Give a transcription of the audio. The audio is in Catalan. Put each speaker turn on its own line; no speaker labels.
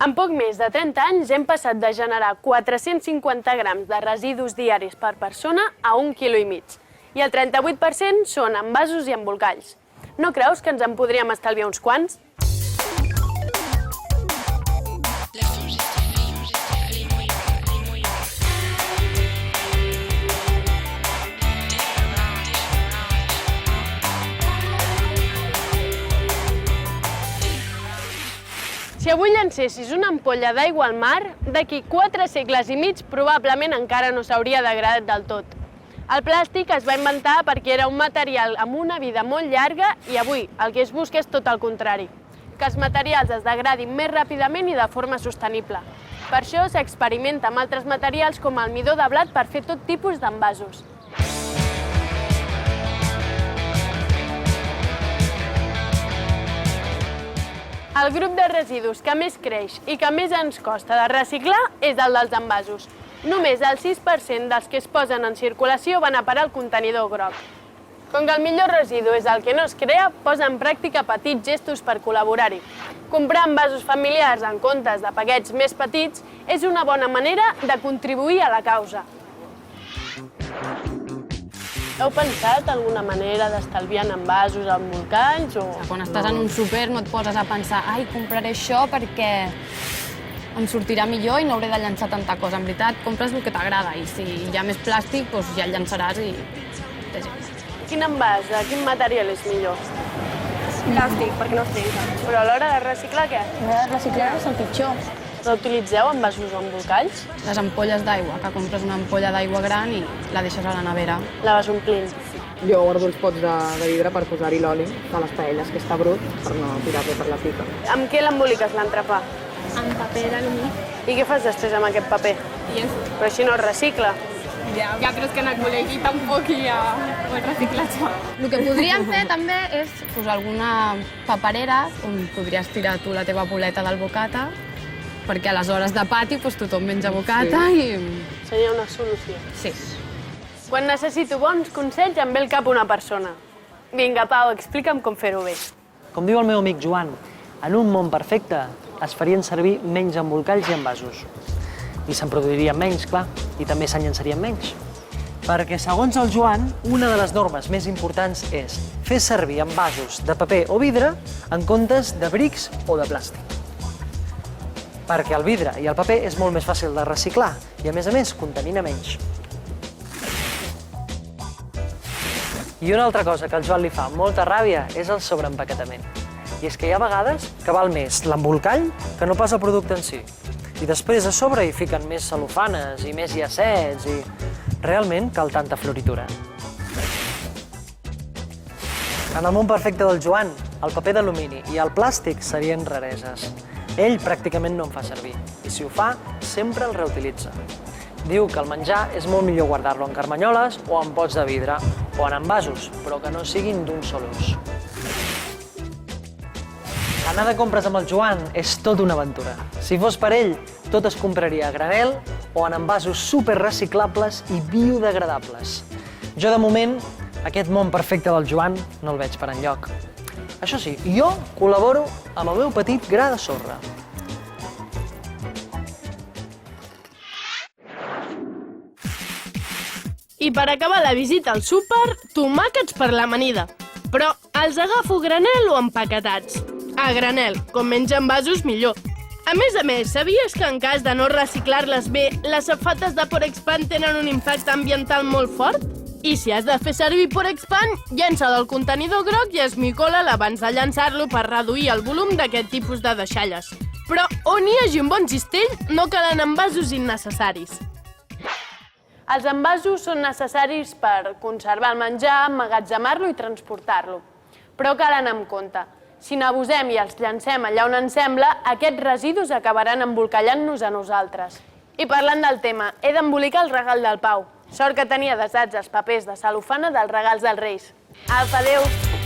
En poc més de 30 anys hem passat de generar 450 grams de residus diaris per persona a 1,5 kg. I el 38% són envasos i embolcalls. No creus que ens en podríem estalviar uns quants? Si avui llancessis una ampolla d'aigua al mar, d'aquí 4 segles i mig probablement encara no s'hauria degradat del tot. El plàstic es va inventar perquè era un material amb una vida molt llarga i avui el que es busca és tot el contrari, que els materials es degradin més ràpidament i de forma sostenible. Per això s'experimenta amb altres materials com el midó de blat per fer tot tipus d'envasos. El grup de residus que més creix i que més ens costa de reciclar és el dels envasos. Només el 6% dels que es posen en circulació van a parar al contenidor groc. Com que el millor residu és el que no es crea, posa en pràctica petits gestos per col·laborar-hi. Comprar envasos familiars en comptes de paquets més petits és una bona manera de contribuir a la causa. Heu pensat alguna manera d'estalviar en envasos, embolcalls o...?
Quan estàs en un súper no et poses a pensar ai, compraré això perquè em sortirà millor i no hauré de llançar tanta cosa. En veritat, compres el que t'agrada i si hi ha més plàstic, doncs ja el llançaràs i té gent.
Quin envàs, quin material és millor?
Plàstic, perquè no es trenca.
Però a l'hora de reciclar, què?
A l'hora de reciclar és el pitjor.
Reutilitzeu envasos o embolcalls?
Les ampolles d'aigua, que compres una ampolla d'aigua gran i la deixes a la nevera.
La vas omplint.
Jo guardo els pots de vidre per posar-hi l'oli de les paelles, que està brut, per no tirar-lo per la pica.
Amb què l'emboliques, l'entrepà?
Amb paper d'alumí.
I què fas després amb aquest paper?
I és...
Però així no es recicla.
Ja, però és que en el col·legi tampoc hi ha el reciclatge.
El que podríem fer també és posar alguna paperera on podries tirar tu la teva boleta del bocata perquè a les hores de pati tothom menja bocata i...
Seria una solució.
Sí.
Quan necessito bons consells em ve al cap una persona. Vinga, Pau, explica'm com fer-ho bé.
Com diu el meu amic Joan, en un món perfecte es farien servir menys embolcalls i envasos. I se'n produirien menys, clar, i també se'n llançarien menys. Perquè, segons el Joan, una de les normes més importants és fer servir envasos de paper o vidre en comptes de brics o de plàstic. Perquè el vidre i el paper és molt més fàcil de reciclar i, a més, contamina menys. I una altra cosa que al Joan li fa molta ràbia és el sobreempaquetament. I és que hi ha vegades que val més l'embolcall que no pas el producte en si. I després a sobre hi fiquen més cel·lofanes i més llacets i... Realment cal tanta floritura. En el món perfecte del Joan, el paper d'alumini i el plàstic serien rareses. Ell pràcticament no en fa servir, i si ho fa, sempre el reutilitza. Diu que el menjar és molt millor guardar-lo en carmanyoles o en pots de vidre, o en envasos, però que no siguin d'un sol ús. Anar de compres amb el Joan és tot una aventura. Si fos per ell, tot es compraria a granel o en envasos superreciclables i biodegradables. Jo, de moment, aquest món perfecte del Joan no el veig per enlloc. Això sí, jo col·laboro amb el meu petit gra de sorra.
I per acabar la visita al súper, tomàquets per l'amanida. Però els agafo granel o empaquetats? A granel, com menys envasos millor. A més, sabies que en cas de no reciclar-les bé, les safates de Porexpan tenen un impacte ambiental molt fort? I si has de fer servir Porexpan, llença-lo al contenidor groc i esmicola'l abans de llançar-lo per reduir el volum d'aquest tipus de deixalles. Però on hi hagi un bon cistell, no calen envasos innecessaris. Els envasos són necessaris per conservar el menjar, emmagatzemar-lo i transportar-lo. Però cal anar amb compte. Si n'abusem i els llancem allà on ens sembla, aquests residus acabaran embolcallant-nos a nosaltres. I parlant del tema, he d'embolicar el regal del Pau. Sort que tenia desats els papers de cel·lofana dels regals dels Reis. Apa, adéu!